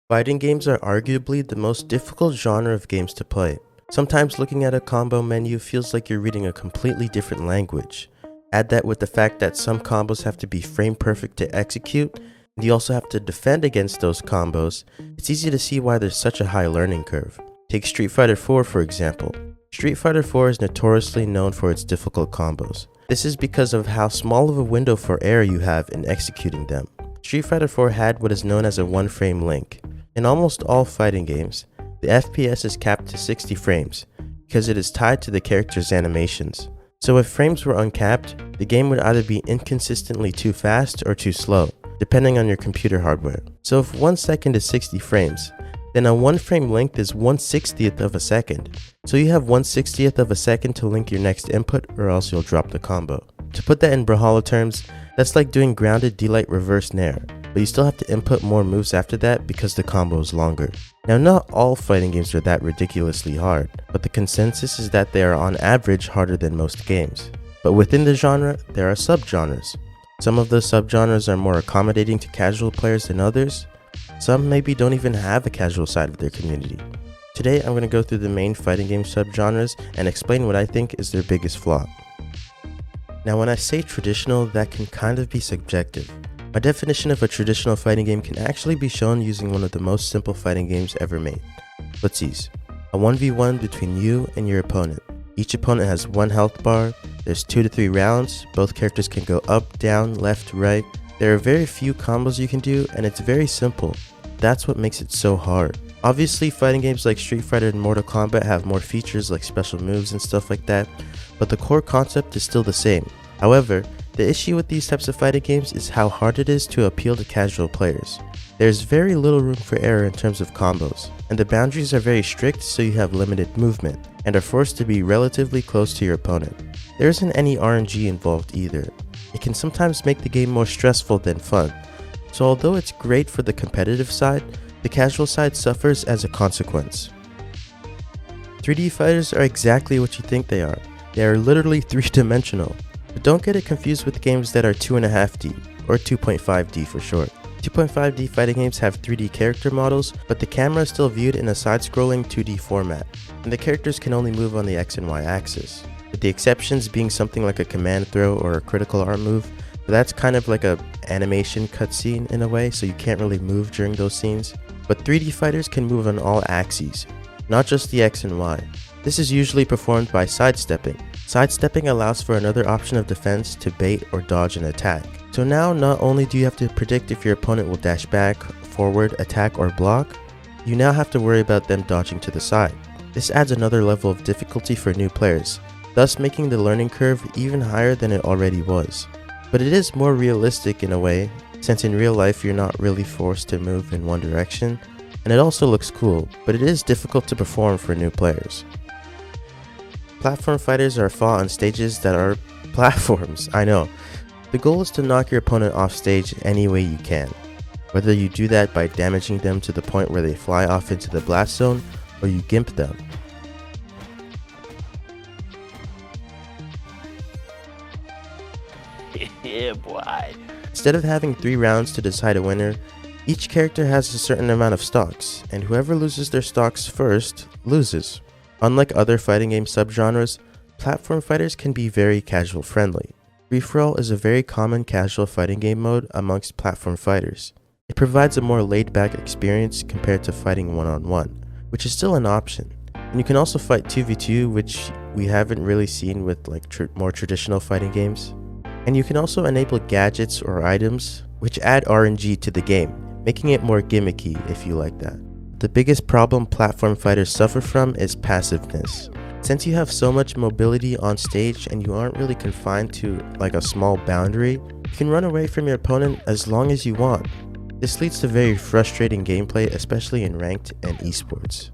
Fighting games are arguably the most difficult genre of games to play. Sometimes looking at a combo menu feels like you're reading a completely different language. Add that with the fact that some combos have to be frame perfect to execute, and you also have to defend against those combos. It's easy to see why there's such a high learning curve. Take Street Fighter IV for example. Street Fighter IV is notoriously known for its difficult combos. This is because of how small of a window for error you have in executing them. Street Fighter IV had what is known as a one-frame link. In almost all fighting games, the FPS is capped to 60 frames because it is tied to the character's animations. So if frames were uncapped, the game would either be inconsistently too fast or too slow, depending on your computer hardware. So if 1 second is 60 frames, then a one frame length is 1/60th of a second. So you have 1/60th of a second to link your next input or else you'll drop the combo. To put that in Brawlhalla terms, that's like doing grounded delight reverse nair, but you still have to input more moves after that because the combo is longer. Now not all fighting games are that ridiculously hard, but the consensus is that they are on average harder than most games. But within the genre, there are subgenres. Some of those subgenres are more accommodating to casual players than others. Some maybe don't even have a casual side of their community. Today I'm going to go through the main fighting game subgenres and explain what I think is their biggest flaw. Now when I say traditional, that can kind of be subjective. My definition of a traditional fighting game can actually be shown using one of the most simple fighting games ever made. Footsies. A 1v1 between you and your opponent. Each opponent has 1 health bar, there's 2 to 3 rounds, both characters can go up, down, left, right. There are very few combos you can do and it's very simple. That's what makes it so hard. Obviously fighting games like Street Fighter and Mortal Kombat have more features like special moves and stuff like that, but the core concept is still the same. However, the issue with these types of fighting games is how hard it is to appeal to casual players. There's very little room for error in terms of combos, and the boundaries are very strict so you have limited movement, and are forced to be relatively close to your opponent. There isn't any RNG involved either. It can sometimes make the game more stressful than fun, so although it's great for the competitive side, the casual side suffers as a consequence. 3D fighters are exactly what you think they are. They are literally 3-dimensional. But don't get it confused with games that are 2.5D, or 2.5D for short. 2.5D fighting games have 3D character models, but the camera is still viewed in a side-scrolling 2D format, and the characters can only move on the X and Y axis, with the exceptions being something like a command throw or a critical arm move, but that's kind of like a animation cutscene in a way, so you can't really move during those scenes. But 3D fighters can move on all axes, not just the X and Y. This is usually performed by sidestepping. Sidestepping allows for another option of defense to bait or dodge an attack. So now not only do you have to predict if your opponent will dash back, forward, attack, or block, you now have to worry about them dodging to the side. This adds another level of difficulty for new players, thus making the learning curve even higher than it already was. But it is more realistic in a way, since in real life you're not really forced to move in one direction, and it also looks cool, but it is difficult to perform for new players. Platform fighters are fought on stages that are platforms, I know. The goal is to knock your opponent off stage any way you can, whether you do that by damaging them to the point where they fly off into the blast zone, or you gimp them. Yeah, boy. Instead of having 3 rounds to decide a winner, each character has a certain amount of stocks, and whoever loses their stocks first, loses. Unlike other fighting game subgenres, platform fighters can be very casual friendly. Free-for-all is a very common casual fighting game mode amongst platform fighters. It provides a more laid-back experience compared to fighting one-on-one, which is still an option. And you can also fight 2v2, which we haven't really seen with like more traditional fighting games. And you can also enable gadgets or items, which add RNG to the game, making it more gimmicky if you like that. The biggest problem platform fighters suffer from is passiveness. Since you have so much mobility on stage and you aren't really confined to like a small boundary, you can run away from your opponent as long as you want. This leads to very frustrating gameplay, especially in ranked and esports.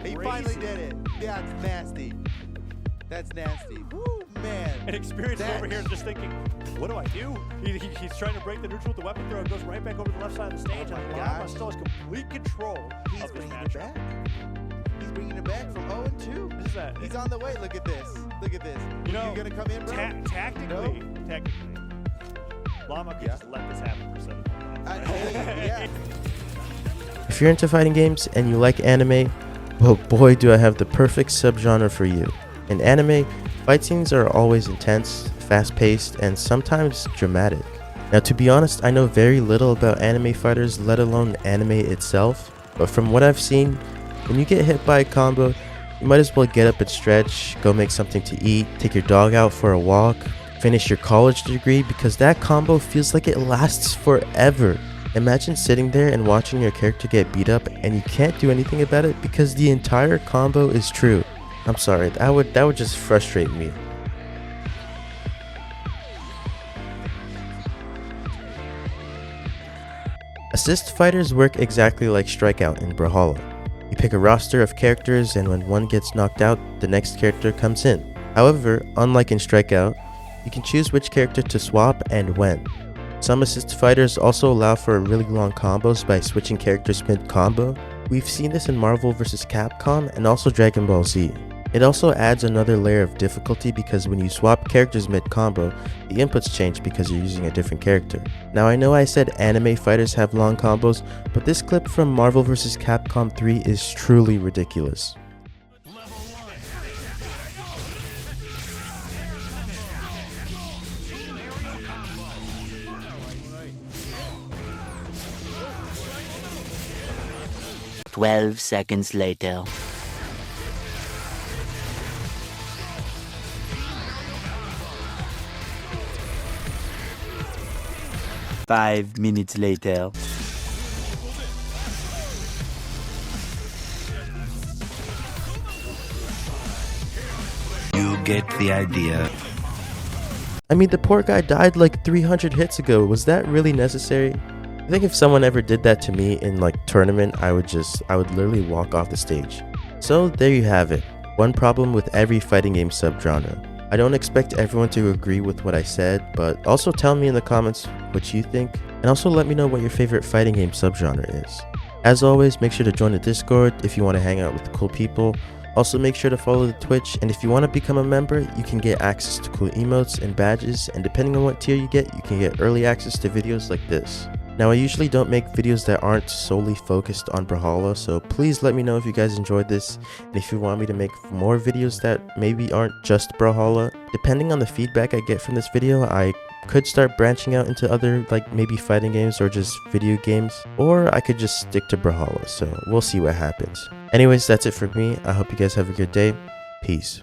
He finally did it. Yeah, it's nasty. That's nasty. Woo, man. And Experience is over here just thinking, what do I do? He's trying to break the neutral with the weapon throw and goes right back over to the left side of the stage. And Llama still has complete control He's of this bringing it matchup. back. He's bringing it back from 0-2. What is that? He's on the way. Look at this. Look at this. You know, you gonna come in, bro? Tactically, Llama could Yeah. just let this happen for 7 minutes. Yeah. If you're into fighting games and you like anime, well boy do I have the perfect subgenre for you. In anime, fight scenes are always intense, fast-paced, and sometimes dramatic. Now to be honest, I know very little about anime fighters, let alone anime itself, but from what I've seen, when you get hit by a combo, you might as well get up and stretch, go make something to eat, take your dog out for a walk, finish your college degree, because that combo feels like it lasts forever. Imagine sitting there and watching your character get beat up and you can't do anything about it because the entire combo is true. I'm sorry, that would just frustrate me. Assist fighters work exactly like Strikeout in Brawlhalla. You pick a roster of characters and when one gets knocked out, the next character comes in. However, unlike in Strikeout, you can choose which character to swap and when. Some assist fighters also allow for really long combos by switching characters mid-combo. We've seen this in Marvel vs. Capcom and also Dragon Ball Z. It also adds another layer of difficulty because when you swap characters mid-combo, the inputs change because you're using a different character. Now I know I said anime fighters have long combos, but this clip from Marvel vs. Capcom 3 is truly ridiculous. "12 seconds later. "5 minutes later. You get the idea. I mean, the poor guy died like 300 hits ago. Was that really necessary? I think if someone ever did that to me in like tournament, I would literally walk off the stage. So there you have it. One problem with every fighting game subgenre. I don't expect everyone to agree with what I said, but also tell me in the comments what you think, and also let me know what your favorite fighting game subgenre is. As always, make sure to join the Discord if you want to hang out with cool people. Also make sure to follow the Twitch, and if you want to become a member, you can get access to cool emotes and badges, and depending on what tier you get, you can get early access to videos like this. Now I usually don't make videos that aren't solely focused on Brawlhalla, so please let me know if you guys enjoyed this, and if you want me to make more videos that maybe aren't just Brawlhalla. Depending on the feedback I get from this video, I could start branching out into other like maybe fighting games or just video games, or I could just stick to Brawlhalla, so we'll see what happens. Anyways, that's it for me. I hope you guys have a good day. Peace.